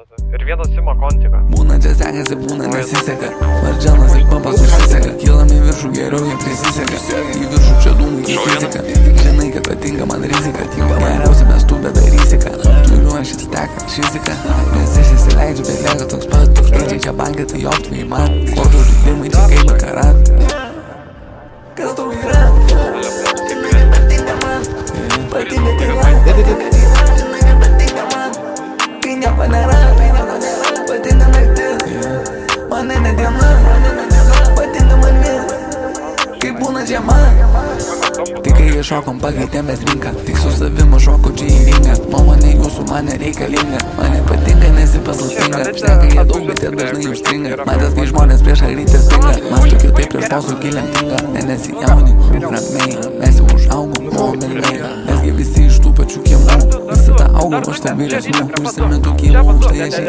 Ir vienas ima kontiką. Būna čia sekasi, būna nesiseka. Vardžianas ir pampas užsiseka. Kylam į viršų, geriau jie prisiseka. Į viršų čia dūmai kaip fizika. Žinai, kad patinka man rizika. Geriausia mes tu bedarysi ką. Turiu aš įsteką, šizika. Nes aš įsileidžiu, bet lieka toks pat. Skaičiai čia bankai, tai optimai man. Kortų žaidimai čia kaip bakarat. Kas tau yra? Patinka man. Patinka tai man. Kai nieko nėra, patinka naktis. Mane ne diena, patinka man vis. Kai būna žiema. Tik kai iššokom pakeitėmės rinką. Tik su savimi šoku čia į ringą. Nuomonė jūsų man nereikalinga. Mane patinka, nesi paslaptinga. Šneka jie daug, bet jie dažnai užstringa. Matęs, kai žmonės prieš agrytės pinga. Mastu kitaip prieš mūsų giliam tinga. Nesijaunink, ramiai. Mes jau užaugom, buvom ilgai. Mesgi visi iš tų pačių kiemų. Visada augom, aš tai vyresnių. Užsimintų kiemų, už tai aš iki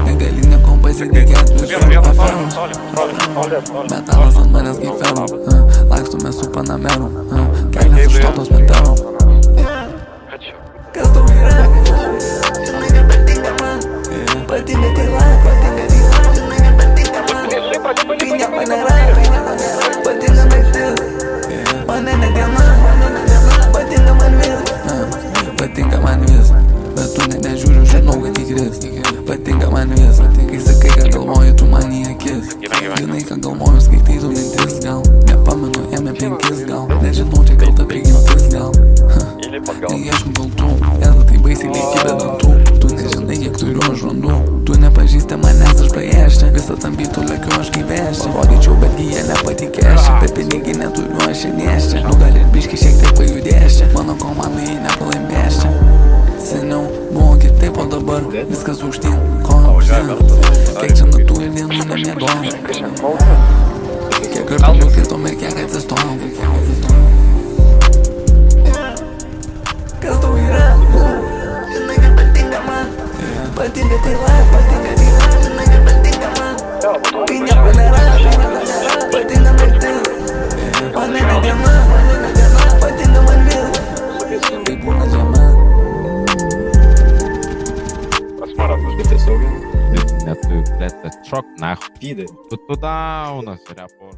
negali nekom pasitikėt visų aferų. Metalas ant manęs kaip ferų. Lakstume su panameru. Kelnes iš totos meteru. Kas tau yra? Žinai, kad patinka man. Patinka tyla, patinka tyla. Žinai, kad patinka man. Kai nieko nėra, patinka naktis. Mane ne diena, patinka man vis. Patinka man vis. Bet tu nežiūriu, žinau, kad įkris. Patinka man vis. Kai sakai, kad galvoji, tu man į akis. Žinai, kad galvoju, skaitai tu mintis gal. Nepamenu, ėmė 5 gal. Nežinau, čia kalta prigimtis gal. Neieškau kaltų, esu tai baisiai lieki be dantų. Tu nežinai, kiek turiu aš randų. Tu nepažįsti manęs, aš paėščia. Visą tampytų lekiu aš kaip vėščia. Rodyčiau, betgi jie nepatikėščia. Bet pinigį neturiu aš šiandėščia. Nu gal ir biški šiek tiek pajudėščia. Mano komandai jie nepalaimėščia. Seniau buvo kitaip, o dabar viskas aukštyn. Kiek čia naktų ir dienų nemiegojom. Kiek kartų nukritom ir kiek atsistojom. Kas tau yra? Žinai, kad patinka man. Patinka tyla, patinka tyla. Žinai, kad patinka man. Kai nieko nėra, patinka naktis. Mane ne diena, patinka man vis. Kai būna žiema. Net, блядь, шок нахуй. Тут туда у нас ряпо.